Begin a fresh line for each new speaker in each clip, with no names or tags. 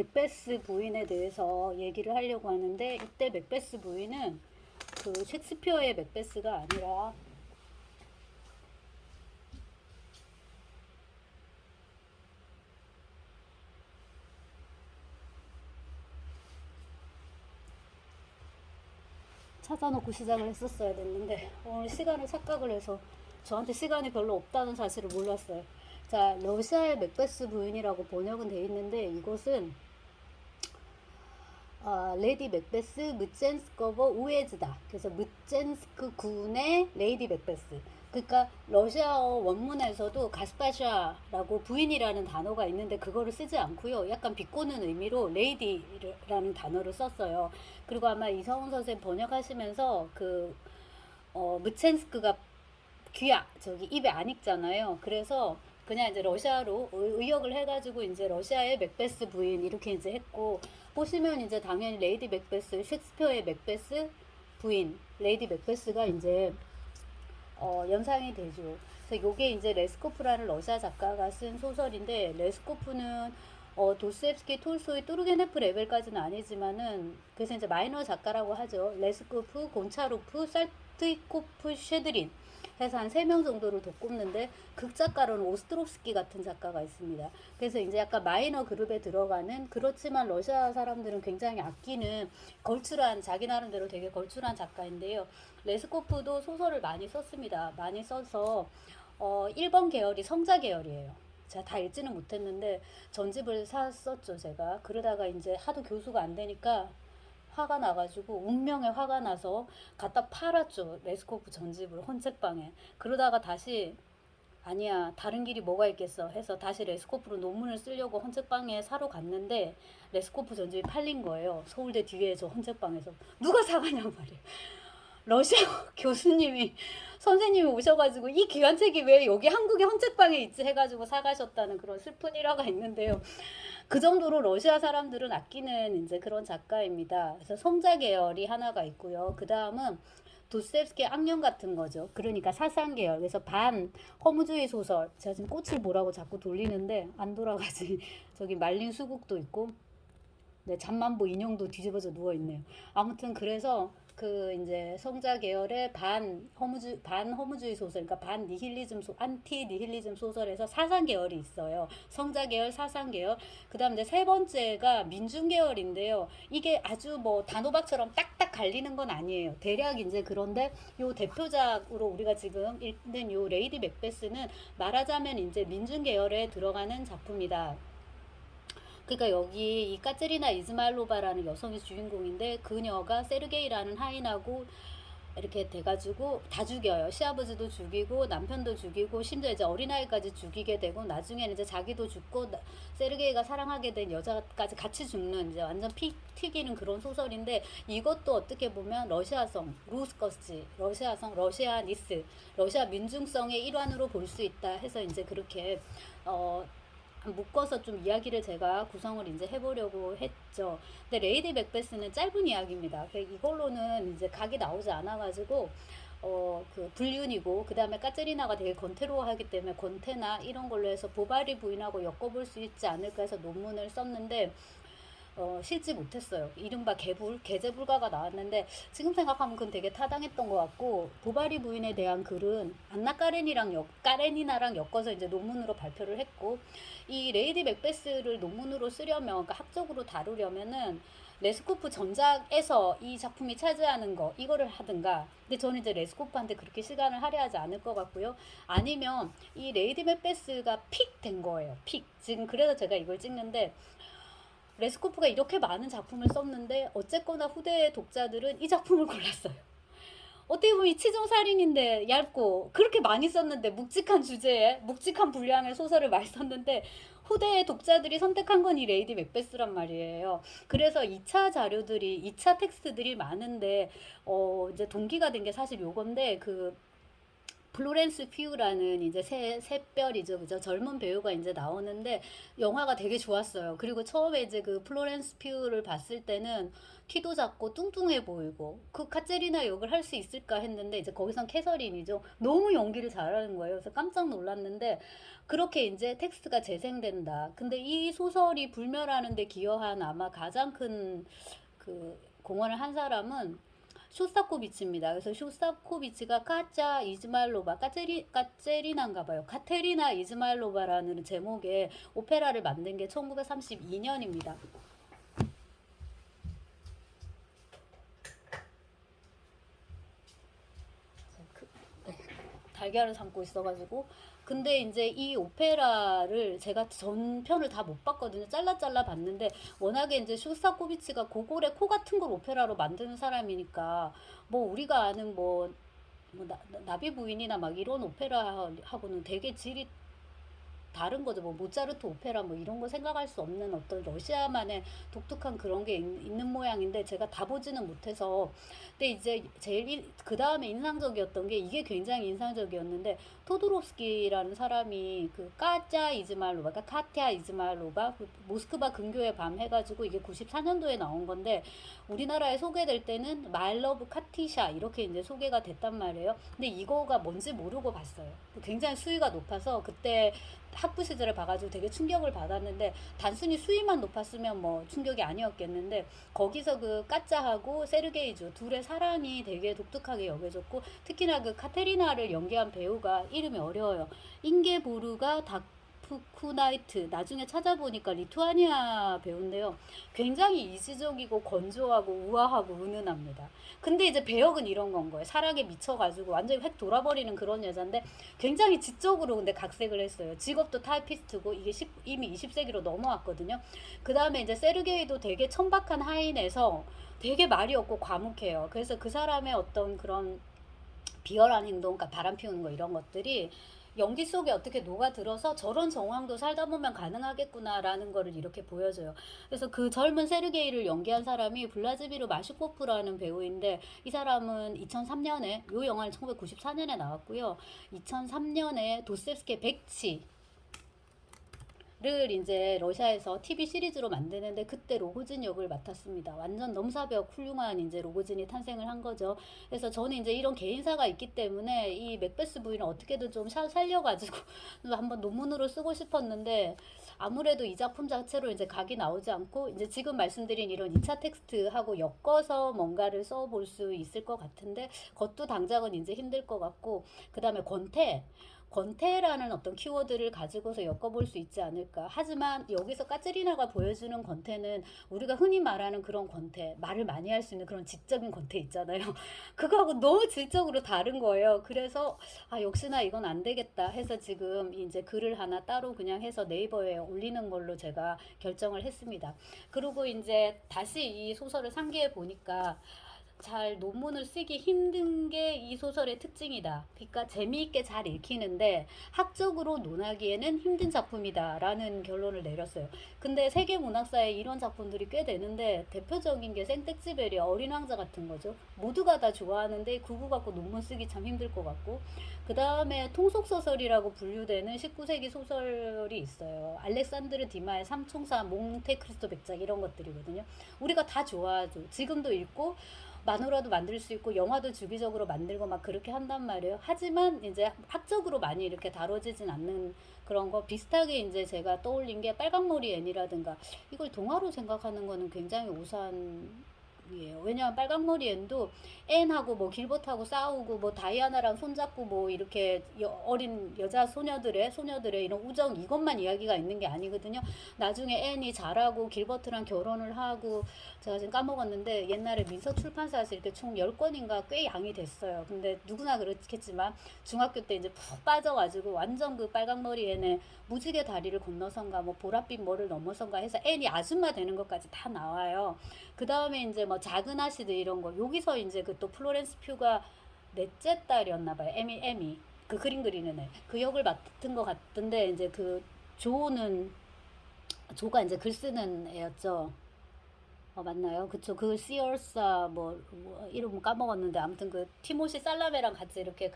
맥베스 부인에 대해서 얘기를 하려고 하는데, 이때 맥베스 부인은 그 셰익스피어의 맥베스가 아니라 찾아놓고 시작을 했었어야 됐는데, 오늘 시간을 착각을 해서 저한테 시간이 별로 없다는 사실을 몰랐어요. 자, 러시아의 맥베스 부인이라고 번역은 돼 있는데, 이것은 레이디 맥베스 무첸스커버 우에즈다. 그래서 무첸스크 군의 레이디 맥베스. 그러니까 러시아어 원문에서도 가스파샤라고 부인이라는 단어가 있는데 그거를 쓰지 않고요. 약간 비꼬는 의미로 레이디라는 단어를 썼어요. 그리고 아마 이성훈 선생님 번역하시면서 무첸스크가 귀야 저기 입에 안 익잖아요. 그래서 그냥 이제 러시아로 의역을 해가지고 이제 러시아의 맥베스 부인 이렇게 이제 했고, 보시면 이제 당연히 레이디 맥베스, 셰익스피어의 맥베스 부인 레이디 맥베스가 이제 연상이 되죠. 그래서 요게 이제 레스코프라는 러시아 작가가 쓴 소설인데, 레스코프는 도스옙스키, 톨스토이, 뚜르게네프 레벨까지는 아니지만은 그래서 이제 마이너 작가라고 하죠. 레스코프, 곤차로프, 살트이코프, 쉐드린 해서 한 3명 정도를 더 꼽는데, 극작가로는 오스트롭스키 같은 작가가 있습니다. 그래서 이제 약간 마이너 그룹에 들어가는, 그렇지만 러시아 사람들은 굉장히 아끼는 걸출한, 자기 나름대로 되게 걸출한 작가인데요. 레스코프도 소설을 많이 썼습니다. 많이 써서 1번 계열이 성자 계열이에요. 제가 다 읽지는 못했는데 전집을 샀었죠, 제가. 그러다가 이제 하도 교수가 안 되니까 화가 나가지고, 운명에 화가 나서 갖다 팔았죠, 레스코프 전집을 헌책방에. 그러다가 다시 아니야, 다른 길이 뭐가 있겠어 해서 다시 레스코프로 논문을 쓰려고 헌책방에 사러 갔는데 레스코프 전집이 팔린 거예요. 서울대 뒤에 저 헌책방에서. 누가 사가냔 말이에요. 러시아 교수님이, 선생님이 오셔가지고 이 귀한 책이 왜 여기 한국의 헌책방에 있지 해가지고 사가셨다는 그런 슬픈 일화가 있는데요. 그 정도로 러시아 사람들은 아끼는 이제 그런 작가입니다. 그래서 성자 계열이 하나가 있고요. 그 다음은 도스옙스키의 악령 같은 거죠. 그러니까 사상 계열. 그래서 반 허무주의 소설. 제가 지금 꽃을 보라고 자꾸 돌리는데 안 돌아가지. 저기 말린 수국도 있고, 네, 잠만보 인형도 뒤집어져 누워 있네요. 아무튼 그래서 이제 성자 계열의 반 허무주의 소설, 그러니까 반 니힐리즘 안티 니힐리즘 소설에서 사상 계열이 있어요. 성자 계열, 사상 계열. 그다음 이제 세 번째가 민중 계열인데요. 이게 아주 뭐 단호박처럼 딱딱 갈리는 건 아니에요. 대략 이제 그런데 요 대표작으로 우리가 지금 읽는 요 레이디 맥베스는 말하자면 이제 민중 계열에 들어가는 작품이다. 그러니까 여기 이 까체리나 이즈말로바라는 여성이 주인공인데, 그녀가 세르게이라는 하인하고 이렇게 돼가지고 다 죽여요. 시아버지도 죽이고 남편도 죽이고 심지어 이제 어린아이까지 죽이게 되고, 나중에는 이제 자기도 죽고 세르게이가 사랑하게 된 여자까지 같이 죽는, 이제 완전 피 튀기는 그런 소설인데, 이것도 어떻게 보면 러시아성 루스커스지, 러시아성 러시아니스, 러시아 민중성의 일환으로 볼 수 있다 해서 이제 그렇게 묶어서 좀 이야기를 제가 구성을 이제 해보려고 했죠. 근데 레이디 맥베스는 짧은 이야기입니다. 이걸로는 이제 각이 나오지 않아가지고 불륜이고, 그 다음에 까체리나가 되게 권태로워하기 때문에 권태나 이런 걸로 해서 보바리 부인하고 엮어볼 수 있지 않을까 해서 논문을 썼는데 실지 못했어요. 이른바 개제 불가가 나왔는데, 지금 생각하면 그건 되게 타당했던 것 같고, 보바리 부인에 대한 글은 안나 까레니나랑 엮어서 이제 논문으로 발표를 했고, 이 레이디 맥베스를 논문으로 쓰려면, 그러니까 학적으로 다루려면은 레스코프 전작에서 이 작품이 차지하는 거 이거를 하든가. 근데 저는 이제 레스코프한테 그렇게 시간을 할애하지 않을 것 같고요. 아니면 이 레이디 맥베스가 픽 된 거예요. 픽. 지금 그래서 제가 이걸 찍는데, 레스코프가 이렇게 많은 작품을 썼는데 어쨌거나 후대 독자들은 이 작품을 골랐어요. 어떻게 보면 치정살인인데 얇고, 그렇게 많이 썼는데, 묵직한 주제에 묵직한 분량의 소설을 많이 썼는데 후대의 독자들이 선택한 건 이 레이디 맥베스란 말이에요. 그래서 2차 자료들이, 2차 텍스트들이 많은데 이제 동기가 된 게 사실 요건데, 플로렌스 퓨라는 이제 새별이죠, 그죠? 젊은 배우가 이제 나오는데 영화가 되게 좋았어요. 그리고 처음에 이제 그 플로렌스 퓨를 봤을 때는 키도 작고 뚱뚱해 보이고 그 카제리나 역을 할 수 있을까 했는데 이제 거기선 캐서린이죠. 너무 연기를 잘하는 거예요. 그래서 깜짝 놀랐는데 그렇게 이제 텍스트가 재생된다. 근데 이 소설이 불멸하는 데 기여한 아마 가장 큰 그 공헌을 한 사람은 쇼스타코비치입니다. 그래서 쇼스타코비치가 카짜 이즈말로바, 까제리나인가 봐요. 카테리나 이즈말로바라는 제목의 오페라를 만든 게 1932년입니다. 달걀을 삶고 있어가지고 근데 이제 이 오페라를 제가 전편을 다 못 봤거든요. 잘라 봤는데 워낙에 이제 쇼스타코비치가 고골의 코 같은 걸 오페라로 만드는 사람이니까 뭐 우리가 아는 뭐 나비 부인이나 막 이런 오페라하고는 되게 질이 다른 거죠. 뭐 모차르트 오페라 뭐 이런 거 생각할 수 없는 어떤 러시아만의 독특한 그런 게 있는 모양인데 제가 다 보지는 못해서 근데 이제 제일 그 다음에 인상적이었던 게 이게 굉장히 인상적이었는데 토도롭스키라는 사람이 그 까짜 이즈말로바 그러니까 카티아 이즈말로바 그 모스크바 근교의 밤 해가지고 이게 94년도에 나온 건데 우리나라에 소개될 때는 말러브 카티샤 이렇게 이제 소개가 됐단 말이에요. 근데 이거가 뭔지 모르고 봤어요. 굉장히 수위가 높아서 그때 학부 시절에 봐가지고 되게 충격을 받았는데 단순히 수위만 높았으면 뭐 충격이 아니었겠는데 거기서 그 까짜하고 세르게이주 둘의 사랑이 되게 독특하게 여겨졌고 특히나 그 카테리나를 연기한 배우가 이름이 어려워요. 인게보르가 다프쿠나이트 나중에 찾아보니까 리투아니아 배우인데요. 굉장히 이지적이고 건조하고 우아하고 은은합니다. 근데 이제 배역은 이런 건 거예요. 사랑에 미쳐가지고 완전히 획 돌아버리는 그런 여잔데 굉장히 지적으로 근데 각색을 했어요. 직업도 타이피스트고 이게 이미 20세기로 넘어왔거든요. 그 다음에 이제 세르게이도 되게 천박한 하인에서 되게 말이 없고 과묵해요. 그래서 그 사람의 어떤 그런 비열한 행동, 그러니까 바람 피우는 거 이런 것들이 연기 속에 어떻게 녹아들어서 저런 정황도 살다 보면 가능하겠구나라는 거를 이렇게 보여줘요. 그래서 그 젊은 세르게이를 연기한 사람이 블라즈미르 마슈코프라는 배우인데 이 사람은 2003년에 이 영화는 1994년에 나왔고요. 2003년에 도스토옙스키의 백치 를 이제 러시아에서 TV 시리즈로 만드는데 그때 로고진 역을 맡았습니다. 완전 넘사벽 훌륭한 이제 로고진이 탄생을 한 거죠. 그래서 저는 이제 이런 개인사가 있기 때문에 이 맥베스 부인을 어떻게든 좀 살려가지고 한번 논문으로 쓰고 싶었는데 아무래도 이 작품 자체로 이제 각이 나오지 않고 이제 지금 말씀드린 이런 2차 텍스트하고 엮어서 뭔가를 써볼 수 있을 것 같은데 그것도 당장은 이제 힘들 것 같고 그 다음에 권태라는 어떤 키워드를 가지고서 엮어볼 수 있지 않을까. 하지만 여기서 까츠리나가 보여주는 권태는 우리가 흔히 말하는 그런 권태, 말을 많이 할 수 있는 그런 지적인 권태 있잖아요. 그거하고 너무 질적으로 다른 거예요. 그래서 역시나 이건 안 되겠다 해서 지금 이제 글을 하나 따로 그냥 해서 네이버에 올리는 걸로 제가 결정을 했습니다. 그리고 이제 다시 이 소설을 상기해 보니까 잘 논문을 쓰기 힘든 게 이 소설의 특징이다. 그러니까 재미있게 잘 읽히는데 학적으로 논하기에는 힘든 작품이다라는 결론을 내렸어요. 근데 세계 문학사에 이런 작품들이 꽤 되는데 대표적인 게 생텍쥐베리 어린 왕자 같은 거죠. 모두가 다 좋아하는데 그거 갖고 논문 쓰기 참 힘들 것 같고 그 다음에 통속소설이라고 분류되는 19세기 소설이 있어요. 알렉산드르 디마의 삼총사, 몽테크리스토 백작 이런 것들이거든요. 우리가 다 좋아하죠. 지금도 읽고 만화라도 만들 수 있고 영화도 주기적으로 만들고 막 그렇게 한단 말이에요. 하지만 이제 학적으로 많이 이렇게 다뤄지진 않는 그런 거 비슷하게 이제 제가 떠올린 게 빨강머리 앤이라든가 이걸 동화로 생각하는 거는 굉장히 오산 이에요. 왜냐면 빨강머리 앤도 앤하고 뭐 길버트하고 싸우고 뭐 다이아나랑 손잡고 뭐 이렇게 어린 여자 소녀들의 이런 우정 이것만 이야기가 있는 게 아니거든요. 나중에 앤이 자라고 길버트랑 결혼을 하고 제가 지금 까먹었는데 옛날에 민서 출판사에서 이렇게 총 10권인가 꽤 양이 됐어요. 근데 누구나 그렇겠지만 중학교 때 이제 푹 빠져가지고 완전 그 빨강머리 앤의 무지개 다리를 건너선가 뭐 보랏빛 뭐를 넘어선가 해서 앤이 아줌마 되는 것까지 다 나와요. 그 다음에 이제 뭐 작은 아시드 이런 거 여기서 이제 그 또 플로렌스 퓨가 넷째 딸이었나 봐요. 에미 그 그림 그리는 애 그 역을 맡은 것 같던데 이제 그 조가 이제 글 쓰는 애였죠. 맞나요? 그쵸. 그 시얼사 이름 까먹었는데 아무튼 그 티모시 살라메랑 같이 이렇게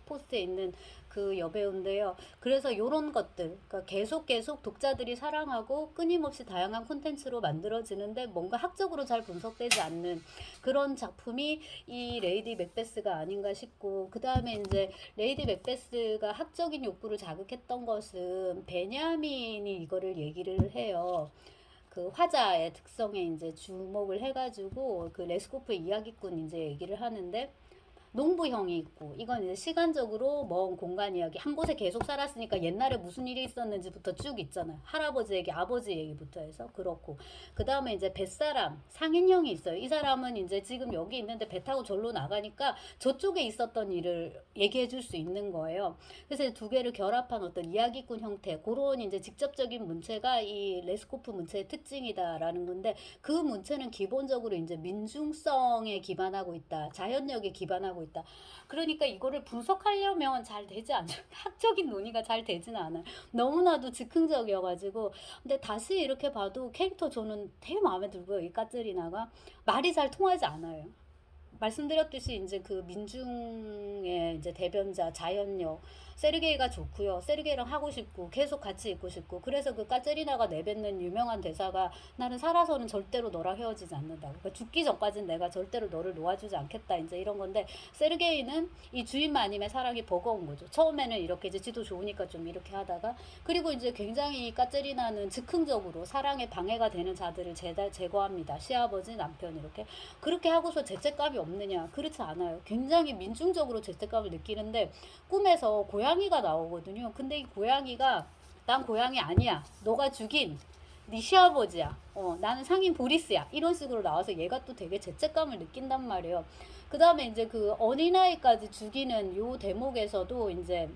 포스트에 있는 그 여배우인데요. 그래서 요런 것들, 그러니까 계속 독자들이 사랑하고 끊임없이 다양한 콘텐츠로 만들어지는데 뭔가 학적으로 잘 분석되지 않는 그런 작품이 이 레이디 맥베스가 아닌가 싶고, 그 다음에 이제 레이디 맥베스가 학적인 욕구를 자극했던 것은 베냐민이 이거를 얘기를 해요. 그 화자의 특성에 이제 주목을 해가지고 그 레스코프 이야기꾼 이제 얘기를 하는데, 농부형이 있고, 이건 이제 시간적으로 먼 공간 이야기, 한 곳에 계속 살았으니까 옛날에 무슨 일이 있었는지부터 쭉 있잖아요. 할아버지 얘기, 아버지 얘기부터 해서 그렇고, 그 다음에 이제 뱃사람 상인형이 있어요. 이 사람은 이제 지금 여기 있는데 배 타고 절로 나가니까 저쪽에 있었던 일을 얘기해 줄 수 있는 거예요. 그래서 두 개를 결합한 어떤 이야기꾼 형태, 그런 이제 직접적인 문체가 이 레스코프 문체의 특징이다라는 건데, 그 문체는 기본적으로 이제 민중성에 기반하고 있다, 자연력에 기반하고 있다. 그러니까 이거를 분석하려면 잘 되지 않아요. 학적인 논의가 잘 되지는 않아요. 너무나도 즉흥적이어가지고. 근데 다시 이렇게 봐도 캐릭터 저는 되게 마음에 들고요. 이 까츠리나가 말이 잘 통하지 않아요. 말씀드렸듯이 이제 그 민중의 이제 대변자 자연력 세르게이가 좋고요. 세르게이랑 하고 싶고 계속 같이 있고 싶고, 그래서 그 까제리나가 내뱉는 유명한 대사가 나는 살아서는 절대로 너랑 헤어지지 않는다고. 그러니까 죽기 전까지는 내가 절대로 너를 놓아주지 않겠다, 이제 이런 건데, 세르게이는 이 주인 마님의 사랑이 버거운 거죠. 처음에는 이렇게 이제 지도 좋으니까 좀 이렇게 하다가, 그리고 이제 굉장히 까제리나는 즉흥적으로 사랑에 방해가 되는 자들을 제거합니다. 시아버지, 남편, 이렇게. 그렇게 하고서 죄책감이 없느냐? 그렇지 않아요. 굉장히 민중적으로 죄책감을 느끼는데, 꿈에서 고양이가 나오거든요. 근데 이 고양이가 난 고양이 아니야, 너가 죽인 네 시아버지야, 나는 상인 보리스야, 이런 식으로 나와서 얘가 또 되게 죄책감을 느낀단 말이에요. 그 다음에 이제 그 어린아이까지 죽이는 요 대목에서도 이제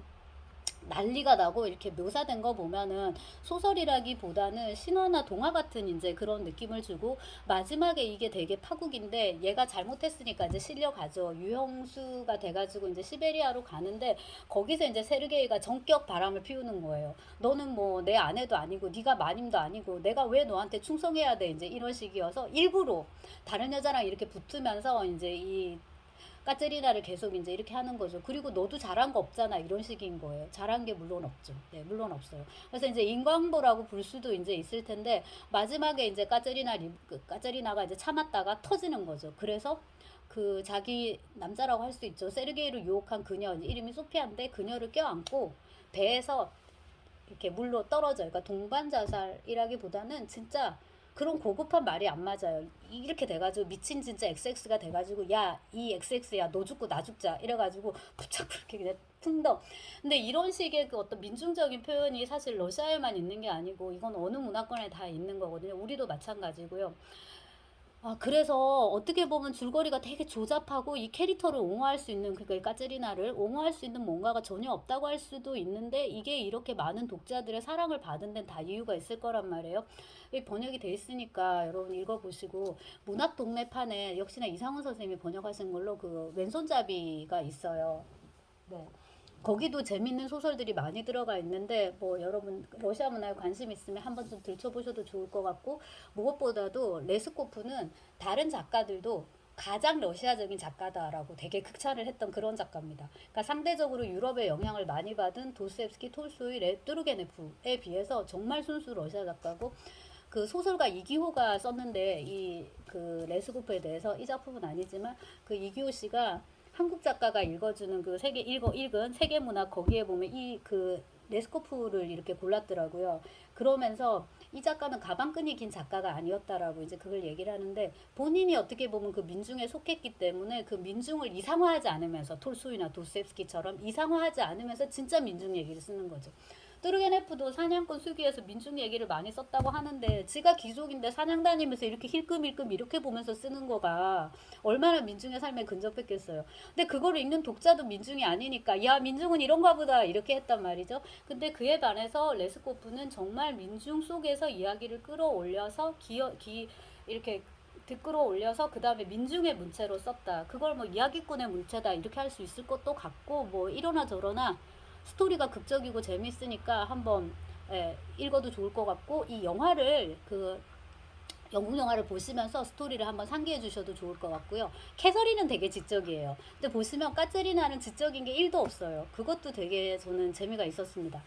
난리가 나고 이렇게 묘사된 거 보면은 소설이라기보다는 신화나 동화 같은 이제 그런 느낌을 주고, 마지막에 이게 되게 파국인데, 얘가 잘못했으니까 이제 실려가죠. 유형수가 돼가지고 이제 시베리아로 가는데, 거기서 이제 세르게이가 전격 바람을 피우는 거예요. 너는 뭐 내 아내도 아니고 네가 마님도 아니고 내가 왜 너한테 충성해야 돼, 이제 이런 식이어서 일부러 다른 여자랑 이렇게 붙으면서 이제 이 까제리나를 계속 이제 이렇게 하는 거죠. 그리고 너도 잘한 거 없잖아, 이런 식인 거예요. 잘한 게 물론 없죠. 네, 물론 없어요. 그래서 이제 인광보라고 볼 수도 이제 있을 텐데, 마지막에 이제 까제리나가 이제 참았다가 터지는 거죠. 그래서 그 자기 남자라고 할 수 있죠. 세르게이를 유혹한 그녀, 이름이 소피아인데, 그녀를 껴안고 배에서 이렇게 물로 떨어져요. 그러니까 동반 자살이라기보다는 진짜 그런 고급한 말이 안 맞아요. 이렇게 돼가지고 미친 진짜 XX가 돼가지고, 야 이 XX야 너 죽고 나 죽자 이래가지고 붙잡고 이렇게 그냥 풍덩. 근데 이런 식의 그 어떤 민중적인 표현이 사실 러시아에만 있는 게 아니고 이건 어느 문화권에 다 있는 거거든요. 우리도 마찬가지고요. 그래서 어떻게 보면 줄거리가 되게 조잡하고 이 캐릭터를 옹호할 수 있는, 그러니까 이 까제리나를 옹호할 수 있는 뭔가가 전혀 없다고 할 수도 있는데, 이게 이렇게 많은 독자들의 사랑을 받은 데는 다 이유가 있을 거란 말이에요. 이 번역이 돼 있으니까 여러분 읽어보시고, 문학 동네판에 역시나 이상훈 선생님이 번역하신 걸로 그 왼손잡이가 있어요. 네. 거기도 재밌는 소설들이 많이 들어가 있는데, 뭐 여러분 러시아 문화에 관심 있으면 한번 좀 들춰보셔도 좋을 것 같고, 무엇보다도 레스코프는 다른 작가들도 가장 러시아적인 작가다라고 되게 극찬을 했던 그런 작가입니다. 그러니까 상대적으로 유럽의 영향을 많이 받은 도스옙스키, 톨스토이, 뚜르게네프에 비해서 정말 순수 러시아 작가고, 그 소설가 이기호가 썼는데, 이 그 레스코프에 대해서, 이 작품은 아니지만 그 이기호 씨가 한국 작가가 읽어주는 그 읽은 세계 문학, 거기에 보면 이 그 레스코프를 이렇게 골랐더라고요. 그러면서 이 작가는 가방끈이 긴 작가가 아니었다라고 이제 그걸 얘기를 하는데, 본인이 어떻게 보면 그 민중에 속했기 때문에 그 민중을 이상화하지 않으면서, 톨소이나 도스옙스키처럼 이상화하지 않으면서 진짜 민중 얘기를 쓰는 거죠. 뚜르게네프도 사냥꾼 수기에서 민중 얘기를 많이 썼다고 하는데, 지가 귀족인데 사냥 다니면서 이렇게 힐끔힐끔 이렇게 보면서 쓰는 거가 얼마나 민중의 삶에 근접했겠어요. 근데 그거를 읽는 독자도 민중이 아니니까, 야 민중은 이런가 보다 이렇게 했단 말이죠. 근데 그에 반해서 레스코프는 정말 민중 속에서 이야기를 끌어올려서 이렇게 끌어올려서 그 다음에 민중의 문체로 썼다. 그걸 뭐 이야기꾼의 문체다 이렇게 할 수 있을 것도 같고, 뭐 이러나 저러나 스토리가 극적이고 재밌으니까 한번 읽어도 좋을 것 같고, 이 영화를 그 영국 영화를 보시면서 스토리를 한번 상기해 주셔도 좋을 것 같고요. 캐서린은 되게 지적이에요. 근데 보시면 까체리나는 지적인 게 1도 없어요. 그것도 되게 저는 재미가 있었습니다.